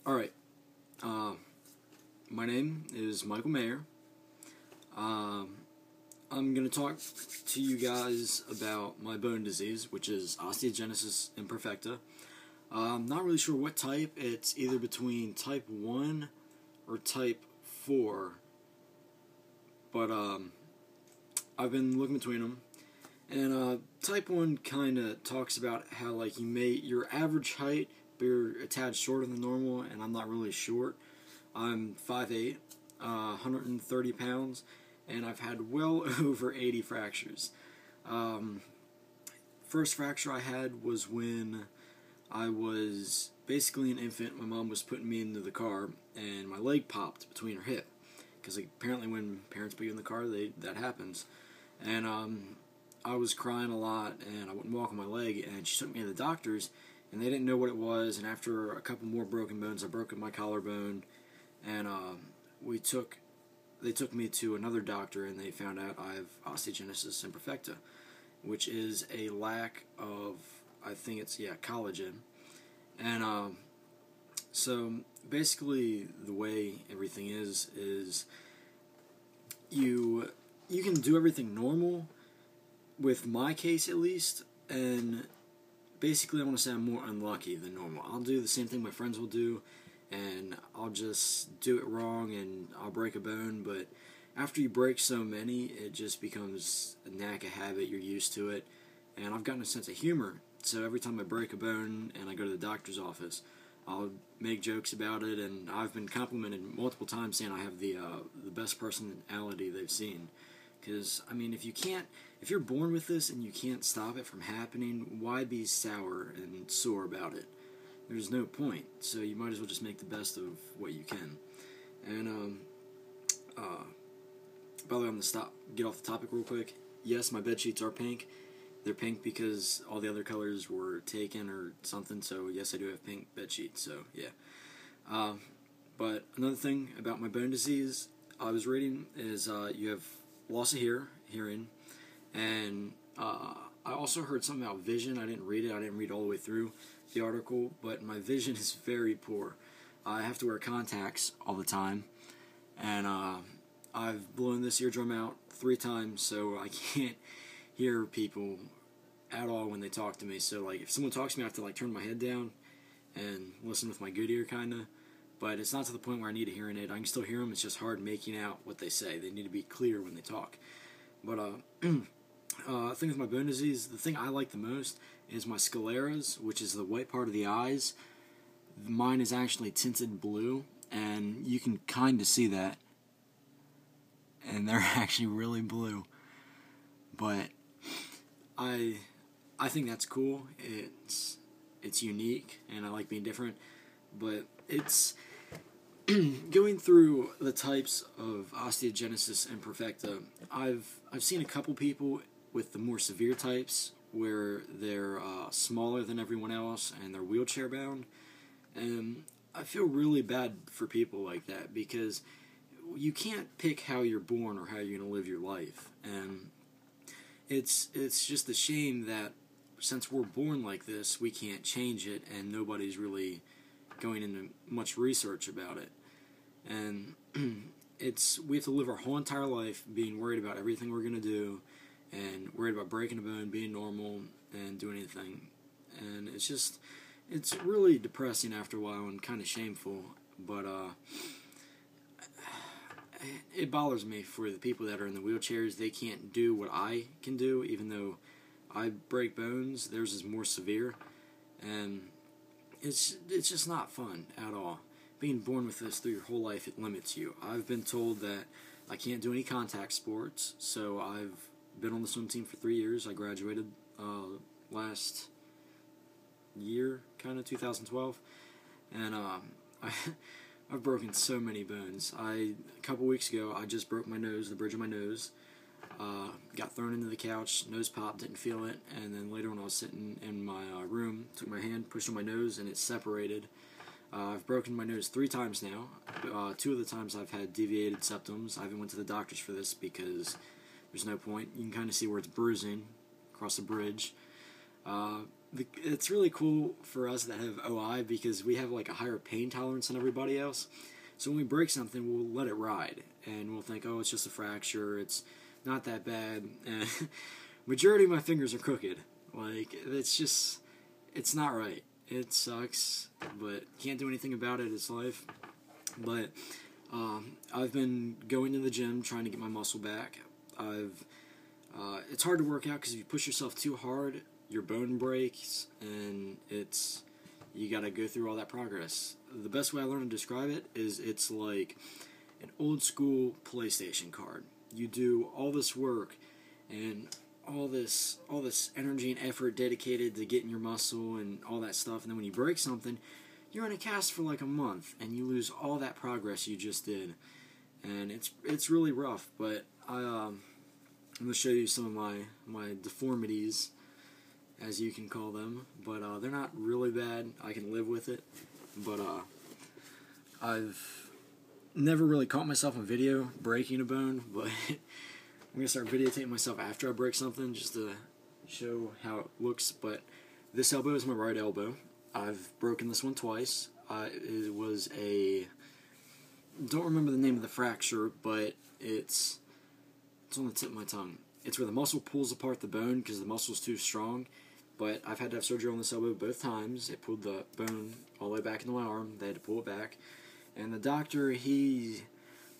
Alright, my name is Michael Mayer. I'm going to talk to you guys about my bone disease, which is Osteogenesis Imperfecta. I'm not really sure what type. It's either between type 1 or type 4, but I've been looking between them. And type 1 kind of talks about how, like, your average height, but you're a tad shorter than normal, and I'm not really short. I'm 5'8", 130 pounds, and I've had well over 80 fractures. First fracture I had was when I was basically an infant. My mom was putting me into the car, and my leg popped between her hip, because apparently when parents put you in the car, that happens. And I was crying a lot, and I wouldn't walk on my leg, and she took me to the doctors, and they didn't know what it was, and after a couple more broken bones, I broke my collarbone, and they took me to another doctor, and they found out I have Osteogenesis Imperfecta, which is a lack of, I think it's, collagen. And so basically the way everything is you can do everything normal, with my case at least, and basically I want to say I'm more unlucky than normal. I'll do the same thing my friends will do, and I'll just do it wrong and I'll break a bone, but after you break so many, it just becomes a knack, a habit, you're used to it, and I've gotten a sense of humor, so every time I break a bone and I go to the doctor's office, I'll make jokes about it, and I've been complimented multiple times saying I have the best personality they've seen. Because, I mean, if you're born with this and you can't stop it from happening, why be sour and sore about it? There's no point. So you might as well just make the best of what you can. And, by the way, I'm going to get off the topic real quick. Yes, my bed sheets are pink. They're pink because all the other colors were taken or something, so yes, I do have pink bed sheets, so yeah. But another thing about my bone disease I was reading is you have loss of hearing, and I also heard something about vision. I didn't read it. I didn't read all the way through the article, but my vision is very poor. I have to wear contacts all the time, and I've blown this eardrum out 3 times, so I can't hear people at all when they talk to me. So, like, if someone talks to me, I have to, like, turn my head down and listen with my good ear, kind of. But it's not to the point where I need a hearing aid. I can still hear them. It's just hard making out what they say. They need to be clear when they talk. But the thing with my bone disease, the thing I like the most is my scleras, which is the white part of the eyes. Mine is actually tinted blue, and you can kind of see that. And they're actually really blue. But I think that's cool. It's unique, and I like being different. But it's going through the types of Osteogenesis Imperfecta. I've seen a couple people with the more severe types where they're smaller than everyone else and they're wheelchair bound, and I feel really bad for people like that because you can't pick how you're born or how you're going to live your life, and it's just a shame that since we're born like this, we can't change it, and nobody's really going into much research about it. And we have to live our whole entire life being worried about everything we're going to do, and worried about breaking a bone, being normal, and doing anything. And it's really depressing after a while and kind of shameful, but it bothers me for the people that are in the wheelchairs. They can't do what I can do, even though I break bones. Theirs is more severe, and it's just not fun at all. Being born with this through your whole life, it limits you. I've been told that I can't do any contact sports, so I've been on the swim team for 3 years. I graduated last year, kind of 2012, and I've broken so many bones. A couple weeks ago, I just broke my nose, the bridge of my nose. Got thrown into the couch, nose popped, didn't feel it, and then later when I was sitting in my room, took my hand, pushed on my nose, and it separated. I've broken my nose 3 times now. 2 of the times I've had deviated septums. I haven't went to the doctors for this because there's no point. You can kind of see where it's bruising across the bridge. it's really cool for us that have OI because we have like a higher pain tolerance than everybody else. So when we break something, we'll let it ride, and we'll think, oh, it's just a fracture, it's not that bad. And majority of my fingers are crooked. Like, it's not right. It sucks, but can't do anything about it. It's life. But I've been going to the gym trying to get my muscle back. It's hard to work out because if you push yourself too hard, your bone breaks, and you got to go through all that progress. The best way I learned to describe it is it's like an old school PlayStation card. You do all this work and all this energy and effort dedicated to getting your muscle and all that stuff, and then when you break something, you're in a cast for like a month, and you lose all that progress you just did, and it's really rough. But I'm gonna show you some of my deformities, as you can call them, but they're not really bad. I can live with it, but I've never really caught myself on video breaking a bone, but I'm going to start videotaping myself after I break something just to show how it looks. But this elbow is my right elbow. I've broken this one twice. It was don't remember the name of the fracture, but it's on the tip of my tongue. It's where the muscle pulls apart the bone because the muscle's too strong. But I've had to have surgery on this elbow both times. It pulled the bone all the way back into my arm. They had to pull it back. And the doctor, I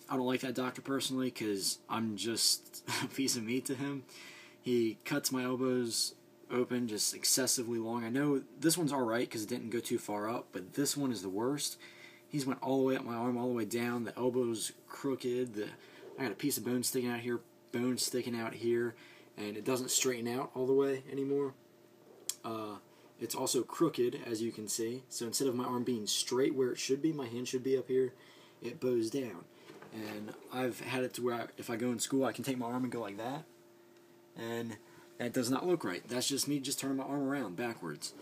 don't like that doctor personally because I'm just a piece of meat to him. He cuts my elbows open just excessively long. I know this one's alright because it didn't go too far up, but this one is the worst. He's went all the way up my arm, all the way down. The elbow's crooked. I got a piece of bone sticking out here, bone sticking out here, and it doesn't straighten out all the way anymore. It's also crooked, as you can see. So instead of my arm being straight where it should be, my hand should be up here, it bows down. And I've had it to where if I go in school, I can take my arm and go like that. And that does not look right. That's just me just turning my arm around backwards.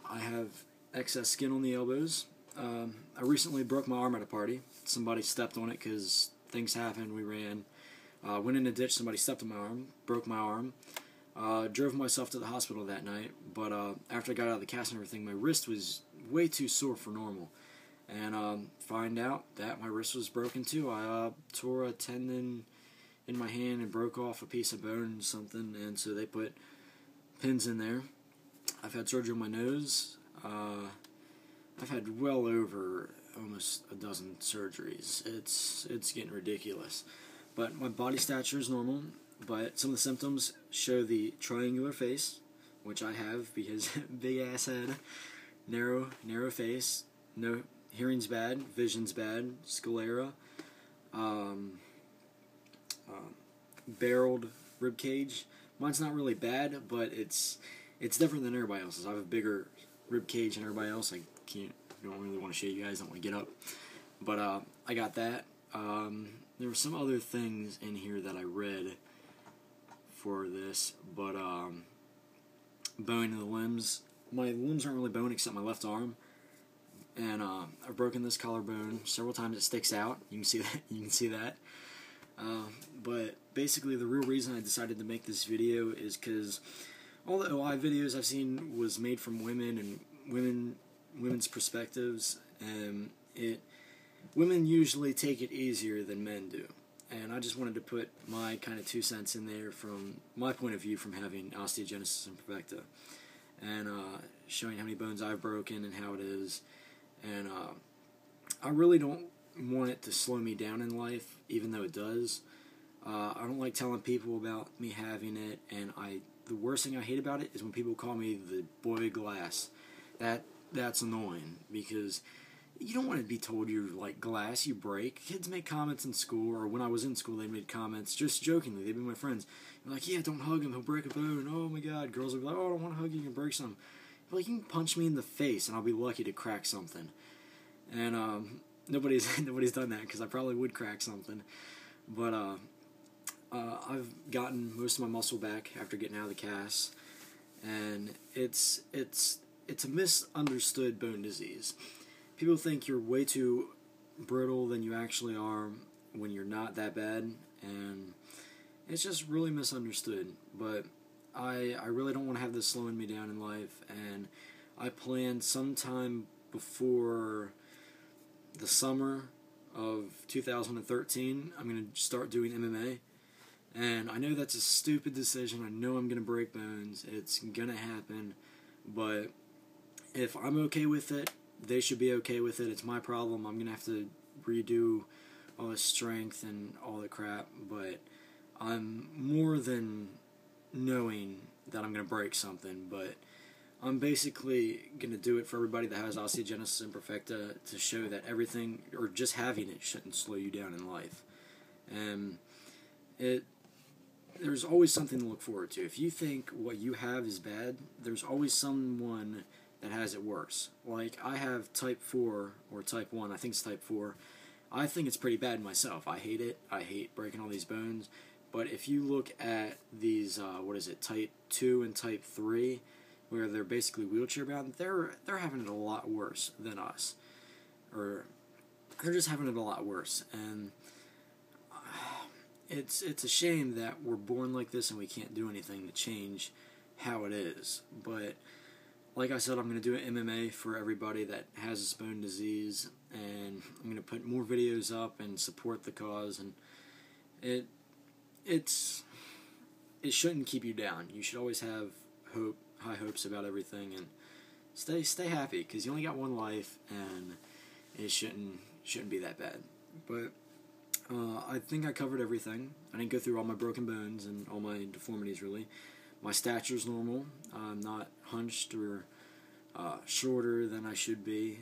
I have excess skin on the elbows. I recently broke my arm at a party. Somebody stepped on it because things happened. We ran. Went in a ditch. Somebody stepped on my arm. Broke my arm. Drove myself to the hospital that night. But after I got out of the cast and everything, my wrist was way too sore for normal. And find out that my wrist was broken too. I tore a tendon in my hand and broke off a piece of bone or something, and so they put pins in there. I've had surgery on my nose. I've had well over almost a dozen surgeries. It's getting ridiculous. But my body stature is normal, but some of the symptoms show the triangular face, which I have because big ass head, narrow face, no hearing's bad, vision's bad, sclera, barreled rib cage. Mine's not really bad, but it's different than everybody else's. I have a bigger rib cage than everybody else. Don't really want to show you guys. Don't want to get up, but I got that. There were some other things in here that I read for this, but bone in the limbs. My limbs aren't really bone except my left arm. And I've broken this collarbone several times. It sticks out. You can see that. You can see that. But basically, the real reason I decided to make this video is because all the OI videos I've seen was made from women and women's perspectives, and women usually take it easier than men do. And I just wanted to put my kind of 2 cents in there from my point of view from having Osteogenesis Imperfecta, and showing how many bones I've broken and how it is. And I really don't want it to slow me down in life, even though it does. I don't like telling people about me having it, and the worst thing I hate about it is when people call me the boy glass. That's annoying, because you don't want to be told you're like glass, you break. Kids make comments in school, or when I was in school, they made comments just jokingly. They'd be my friends. They're like, yeah, don't hug him, he'll break a bone. Oh my god. Girls would be like, oh, I don't want to hug you, you can break something. Like, you can punch me in the face and I'll be lucky to crack something. And nobody's done that because I probably would crack something. But I've gotten most of my muscle back after getting out of the cast, and it's a misunderstood bone disease. People think you're way too brittle than you actually are when you're not that bad, and it's just really misunderstood. But I really don't want to have this slowing me down in life, and I plan sometime before the summer of 2013, I'm going to start doing MMA. And I know that's a stupid decision. I know I'm going to break bones. It's going to happen. But if I'm okay with it, they should be okay with it. It's my problem. I'm going to have to redo all the strength and all the crap. But I'm more than knowing that I'm going to break something. But I'm basically going to do it for everybody that has Osteogenesis Imperfecta, to show that everything, or just having it, shouldn't slow you down in life. And there's always something to look forward to. If you think what you have is bad, there's always someone that has it worse. Like, I have type 4, or type 1, I think it's type 4. I think it's pretty bad myself. I hate it. I hate breaking all these bones. But if you look at these, type 2 and type 3, where they're basically wheelchair bound, they're having it a lot worse than us, or they're just having it a lot worse. And it's a shame that we're born like this and we can't do anything to change how it is. But like I said, I'm going to do an MMA for everybody that has this bone disease, and I'm going to put more videos up and support the cause. And it shouldn't keep you down. You should always have hope, high hopes about everything, and stay happy, because you only got one life, and it shouldn't be that bad. But I think I covered everything. I didn't go through all my broken bones and all my deformities, really. My stature's normal. I'm not hunched or shorter than I should be.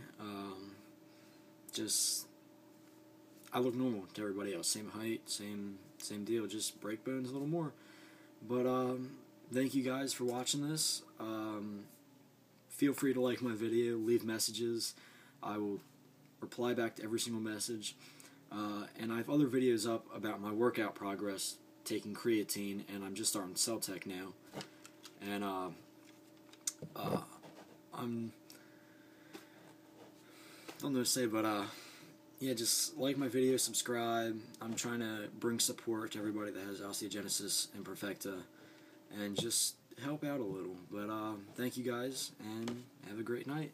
I look normal to everybody else. Same height, same deal. Just break bones a little more. But thank you guys for watching this. Feel free to like my video, leave messages. I will reply back to every single message. And I have other videos up about my workout progress, taking creatine, and I'm just starting cell tech now. And I'm don't know what to say, but yeah, just like my video, subscribe. I'm trying to bring support to everybody that has Osteogenesis Imperfecta, and just help out a little. But thank you guys, and have a great night.